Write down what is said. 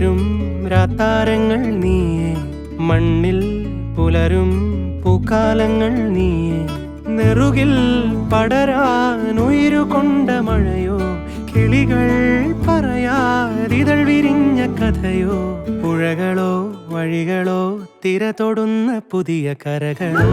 വിടരും രാത്താരങ്ങൾ നീയേ, മണ്ണിൽ പുലരും പൂക്കാലങ്ങൾ നീയേ. നെറുകിൽ പടരാൻ ഉയരുകൊണ്ട മഴയോ, കിളികൾ പറയാതിതൾ വിരിഞ്ഞ കഥയോ. പുഴകളോ വഴികളോ തിര തൊടുന്ന പുതിയ കരകളോ.